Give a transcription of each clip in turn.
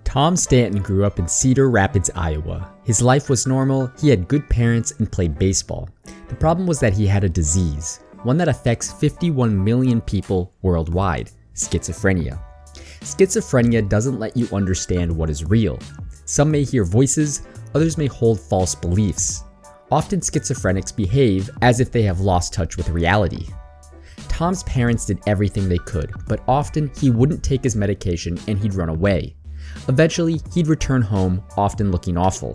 Tom Stanton grew up in Cedar Rapids, Iowa. His life was normal, he had good parents, and played baseball. The problem was that he had a disease, one that affects 51 million people worldwide: schizophrenia. Schizophrenia doesn't let you understand what is real. Some may hear voices, others may hold false beliefs. Often schizophrenics behave as if they have lost touch with reality. Tom's parents did everything they could, but often he wouldn't take his medication and he'd run away. Eventually, he'd return home, often looking awful.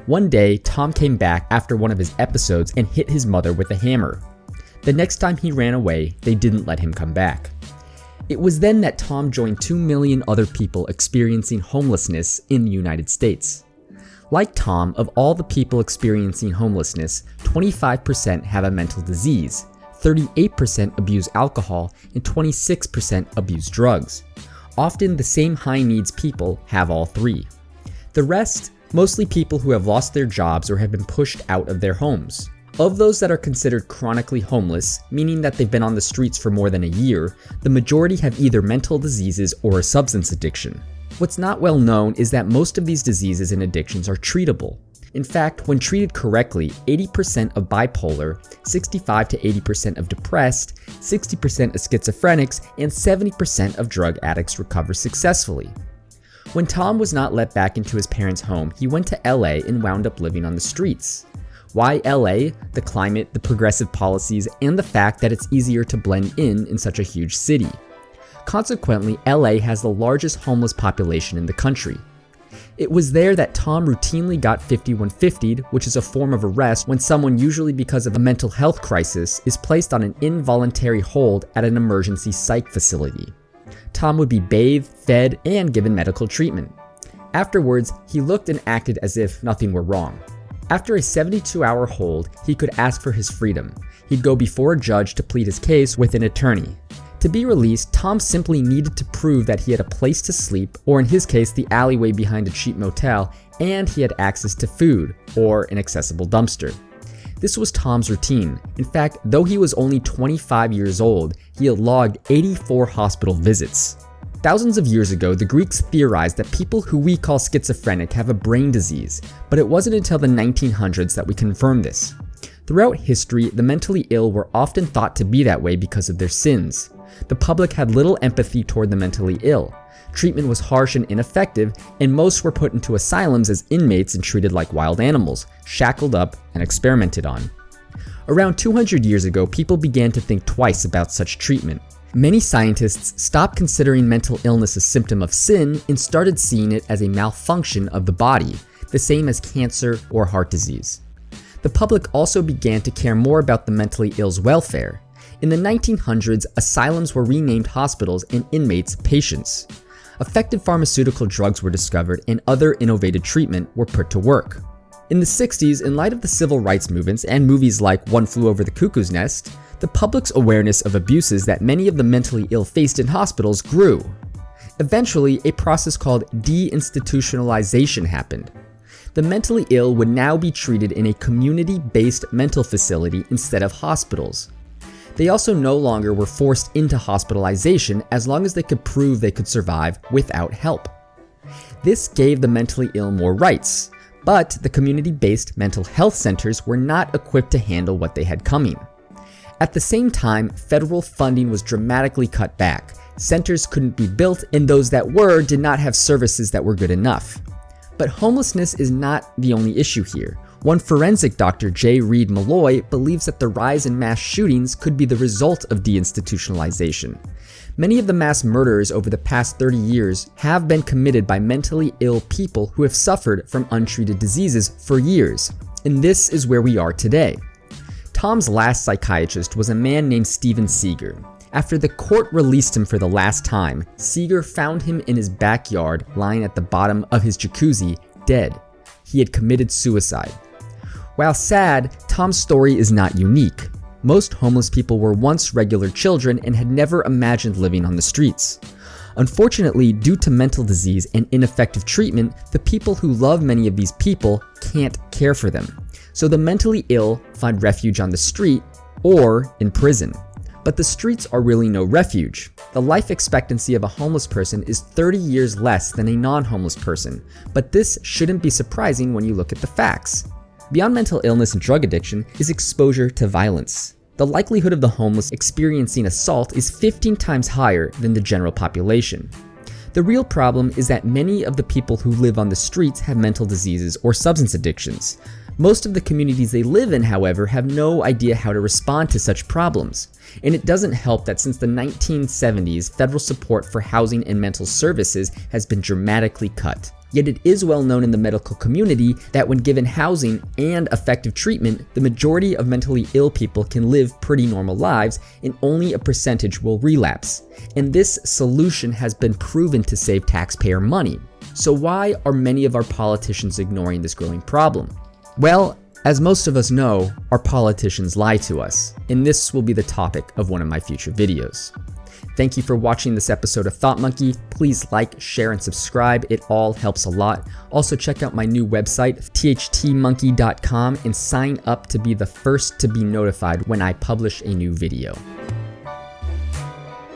One day, Tom came back after one of his episodes and hit his mother with a hammer. The next time he ran away, they didn't let him come back. It was then that Tom joined 2 million other people experiencing homelessness in the United States. Like Tom, of all the people experiencing homelessness, 25% have a mental disease, 38% abuse alcohol, and 26% abuse drugs. Often the same high needs people have all three. The rest, mostly people who have lost their jobs or have been pushed out of their homes. Of those that are considered chronically homeless, meaning that they've been on the streets for more than a year, the majority have either mental diseases or a substance addiction. What's not well known is that most of these diseases and addictions are treatable. In fact, when treated correctly, 80% of bipolar, 65 to 80% of depressed, 60% of schizophrenics, and 70% of drug addicts recover successfully. When Tom was not let back into his parents' home, he went to LA and wound up living on the streets. Why LA? The climate, the progressive policies, and the fact that it's easier to blend in such a huge city. Consequently, LA has the largest homeless population in the country. It was there that Tom routinely got 5150'd, which is a form of arrest when someone, usually because of a mental health crisis, is placed on an involuntary hold at an emergency psych facility. Tom would be bathed, fed, and given medical treatment. Afterwards, he looked and acted as if nothing were wrong. After a 72-hour hold, he could ask for his freedom. He'd go before a judge to plead his case with an attorney. To be released, Tom simply needed to prove that he had a place to sleep, or in his case, the alleyway behind a cheap motel, and he had access to food, or an accessible dumpster. This was Tom's routine. In fact, though he was only 25 years old, he had logged 84 hospital visits. Thousands of years ago, the Greeks theorized that people who we call schizophrenic have a brain disease, but it wasn't until the 1900s that we confirmed this. Throughout history, the mentally ill were often thought to be that way because of their sins. The public had little empathy toward the mentally ill. Treatment was harsh and ineffective, and most were put into asylums as inmates and treated like wild animals, shackled up and experimented on. Around 200 years ago, people began to think twice about such treatment. Many scientists stopped considering mental illness a symptom of sin and started seeing it as a malfunction of the body, the same as cancer or heart disease. The public also began to care more about the mentally ill's welfare. In the 1900s, asylums were renamed hospitals and inmates patients. Effective pharmaceutical drugs were discovered and other innovative treatment were put to work. In the 60s, in light of the civil rights movements and movies like One Flew Over the Cuckoo's Nest, the public's awareness of abuses that many of the mentally ill faced in hospitals grew. Eventually, a process called deinstitutionalization happened. The mentally ill would now be treated in a community-based mental facility instead of hospitals. They also no longer were forced into hospitalization as long as they could prove they could survive without help. This gave the mentally ill more rights, but the community-based mental health centers were not equipped to handle what they had coming. At the same time, federal funding was dramatically cut back. Centers couldn't be built, and those that were did not have services that were good enough. But homelessness is not the only issue here. One forensic doctor, J. Reed Malloy, believes that the rise in mass shootings could be the result of deinstitutionalization. Many of the mass murders over the past 30 years have been committed by mentally ill people who have suffered from untreated diseases for years, and this is where we are today. Tom's last psychiatrist was a man named Steven Seeger. After the court released him for the last time, Seeger found him in his backyard, lying at the bottom of his jacuzzi, dead. He had committed suicide. While sad, Tom's story is not unique. Most homeless people were once regular children and had never imagined living on the streets. Unfortunately, due to mental disease and ineffective treatment, the people who love many of these people can't care for them. So the mentally ill find refuge on the street or in prison. But the streets are really no refuge. The life expectancy of a homeless person is 30 years less than a non-homeless person, but this shouldn't be surprising when you look at the facts. Beyond mental illness and drug addiction is exposure to violence. The likelihood of the homeless experiencing assault is 15 times higher than the general population. The real problem is that many of the people who live on the streets have mental diseases or substance addictions. Most of the communities they live in, however, have no idea how to respond to such problems. And it doesn't help that since the 1970s, federal support for housing and mental services has been dramatically cut. Yet it is well known in the medical community that when given housing and effective treatment, the majority of mentally ill people can live pretty normal lives and only a percentage will relapse. And this solution has been proven to save taxpayer money. So why are many of our politicians ignoring this growing problem? Well, as most of us know, our politicians lie to us, and this will be the topic of one of my future videos. Thank you for watching this episode of Thought Monkey. Please like, share, and subscribe. It all helps a lot. Also check out my new website, thtmonkey.com, and sign up to be the first to be notified when I publish a new video.